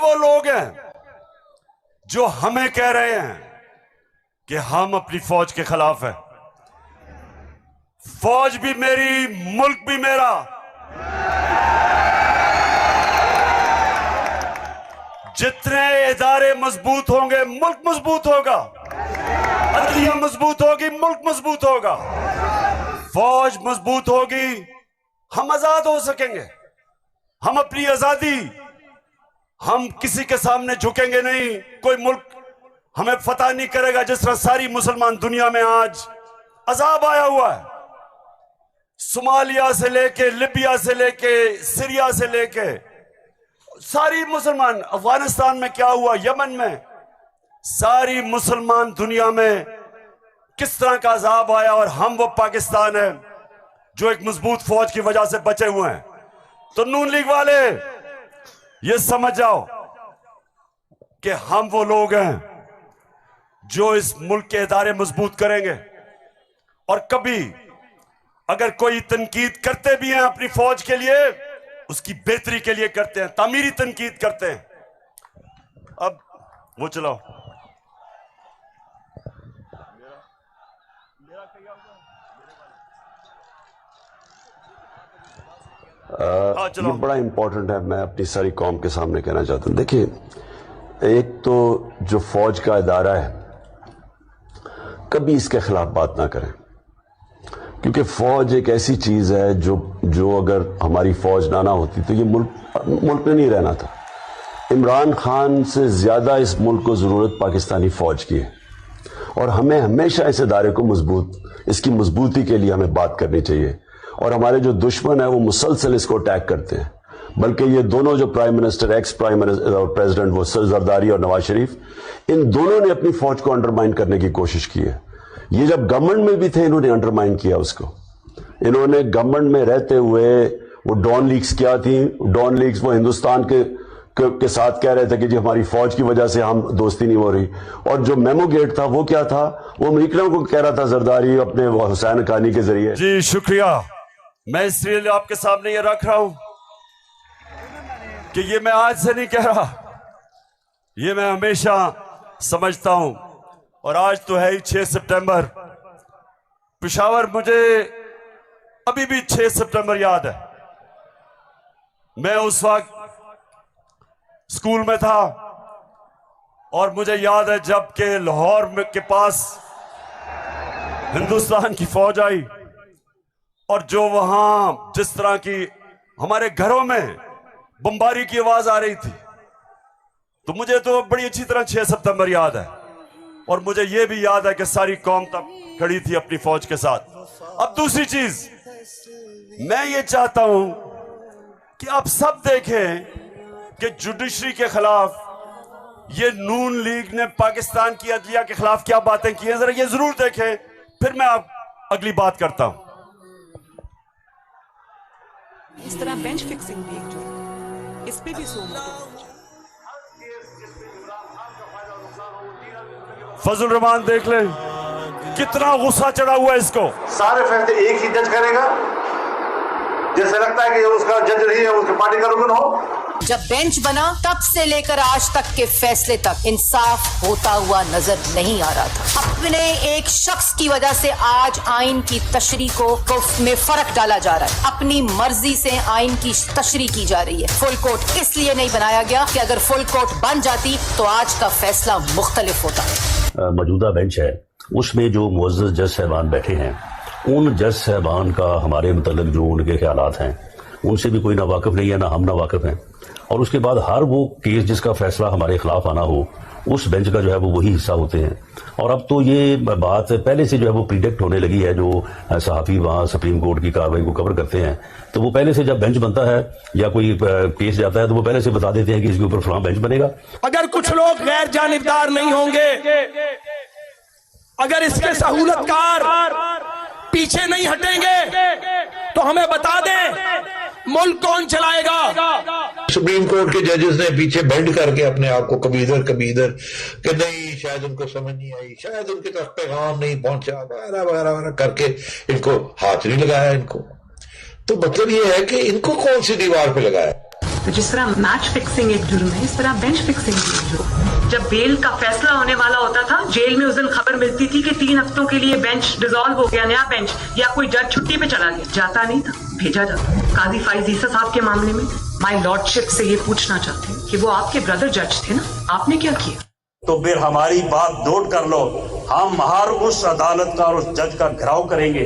वो लोग हैं जो हमें कह रहे हैं कि हम अपनी फौज के खिलाफ हैं। फौज भी मेरी, मुल्क भी मेरा। जितने इदारे मजबूत होंगे मुल्क मजबूत होगा, अदलिया मजबूत होगी मुल्क मजबूत होगा, फौज मजबूत होगी, हम आजाद हो सकेंगे। हम अपनी आजादी, हम किसी के सामने झुकेंगे नहीं। कोई मुल्क हमें फतह नहीं करेगा। जिस तरह सारी मुसलमान दुनिया में आज अजाब आया हुआ है, सोमालिया से लेके, लिबिया से लेके, सीरिया से लेके, सारी मुसलमान, अफगानिस्तान में क्या हुआ, यमन में, सारी मुसलमान दुनिया में किस तरह का अजाब आया, और हम वो पाकिस्तान है जो एक मजबूत फौज की वजह से बचे हुए हैं। तो नून लीग वाले ये समझ जाओ कि हम वो लोग हैं जो इस मुल्क के इदारे मजबूत करेंगे। और कभी अगर कोई तनकीद करते भी हैं अपनी फौज के लिए, उसकी बेहतरी के लिए करते हैं, तामीरी तनकीद करते हैं। अब वो चलाओ। ये बड़ा इंपॉर्टेंट है, मैं अपनी सारी कौम के सामने कहना चाहता हूं। देखिए, एक तो जो फौज का इदारा है, कभी इसके खिलाफ बात ना करें, क्योंकि फौज एक ऐसी चीज है जो अगर हमारी फौज ना होती तो ये मुल्क में नहीं रहना था। इमरान खान से ज्यादा इस मुल्क को जरूरत पाकिस्तानी फौज की है, और हमें हमेशा इस इदारे को इसकी मजबूती के लिए हमें बात करनी चाहिए। और हमारे जो दुश्मन है वो मुसलसल इसको अटैक करते हैं, बल्कि ये दोनों जो prime minister, ex prime minister और प्रेसिडेंट, वो जरदारी और नवाज शरीफ, इन दोनों ने अपनी फौज को अंडरमाइन करने की कोशिश की है। ये जब गवर्नमेंट में भी थे, इन्होंने अंडरमाइन किया उसको। इन्होंने गवर्नमेंट में रहते हुए वो डॉन लीग्स क्या थी, डॉन लीग्स वो हिंदुस्तान के साथ कह रहे थे कि जी हमारी फौज की वजह से हम दोस्ती नहीं हो रही। और जो मेमो गेट था वो क्या था, वो अमेरिकनों को कह रहा था जरदारी अपने हुसैन हक्कानी के जरिए। जी शुक्रिया। मैं इसलिए आपके सामने ये रख रहा हूं कि ये मैं आज से नहीं कह रहा, ये मैं हमेशा समझता हूं। और आज तो है ही 6 सितंबर। पेशावर, मुझे अभी भी 6 सितंबर याद है। मैं उस वक्त स्कूल में था, और मुझे याद है जब के लाहौर के पास हिंदुस्तान की फौज आई, और जो वहां जिस तरह की हमारे घरों में बमबारी की आवाज आ रही थी, तो मुझे तो बड़ी अच्छी तरह 6 सितंबर याद है। और मुझे यह भी याद है कि सारी कौम तब खड़ी थी अपनी फौज के साथ। अब दूसरी चीज, मैं ये चाहता हूं कि आप सब देखें कि जुडिशरी के खिलाफ ये नून लीग ने पाकिस्तान की अदलिया के खिलाफ क्या बातें की हैं, जरा ये जरूर देखें, फिर मैं आप अगली बात करता हूं। इस तरह बेंच फिक्सिंग भी एक जो इस पे भी फजल रहमान देख ले कितना गुस्सा चढ़ा हुआ है इसको। सारे फैसले एक ही जज करेगा, जैसे लगता है कि उसका जज नहीं है, उसके पार्टी का रुकन हो। जब बेंच बना तब से लेकर आज तक के फैसले तक इंसाफ होता हुआ नजर नहीं आ रहा था। अपने एक शख्स की वजह से आज आइन की तशरीह को में फर्क डाला जा रहा है। अपनी मर्जी से आइन की तशरीह की जा रही है। फुल कोर्ट इसलिए नहीं बनाया गया कि अगर फुल कोर्ट बन जाती तो आज का फैसला मुख्तलिफ होता। मौजूदा बेंच है, उसमें जो मुअज़्ज़ज़ जज साहबान बैठे हैं, उन जज साहबान का हमारे मतलब जो उनके ख्यालात हैं, उनसे भी कोई ना वाकिफ नहीं है, ना हम ना वाकिफ हैं। और उसके बाद हर वो केस जिसका फैसला हमारे खिलाफ आना हो, उस बेंच का जो है वो वही हिस्सा होते हैं। और अब तो ये बात पहले से जो है वो प्रिडिक्ट होने लगी है। जो सहाफ़ी वहाँ सुप्रीम कोर्ट की कार्रवाई को कवर करते हैं, तो वो पहले से जब बेंच बनता है या कोई केस जाता है तो वो पहले से बता देते हैं कि इसके ऊपर फलां बेंच बनेगा। अगर कुछ लोग गैर जानिबदार नहीं होंगे, अगर इसके सहूलतकार पीछे नहीं हटेंगे, तो हमें बता दें मुल्क कौन चलाएगा। सुप्रीम कोर्ट के जजेस ने पीछे बेंड करके अपने आप को कभी इधर कि नहीं, शायद उनको समझ नहीं आई, शायद उनके तक पैगाम नहीं पहुंचा, वगैरह वगैरह वगैरह करके इनको हाथ नहीं लगाया इनको। तो मतलब ये है कि इनको कौन सी दीवार पे लगाया। तो जिस तरह मैच फिक्सिंग एक जुर्म है, इस तरह बेंच फिक्सिंग भी एक जुर्म है। जब बेल का फैसला होने वाला होता था, जेल में उस दिन खबर मिलती थी कि 3 हफ्तों के लिए बेंच डिसॉल्व हो गया, नया बेंच, या कोई जज छुट्टी पे चला गया। जाता नहीं था, भेजा जाता। काजी फाइज ईसा साहब के मामले में माई लॉर्डशिप से ये पूछना चाहते हैं कि वो आपके ब्रदर जज थे ना, आपने क्या किया? तो फिर हमारी बात नोट कर लो, हम हर उस अदालत का और उस जज का घेराव करेंगे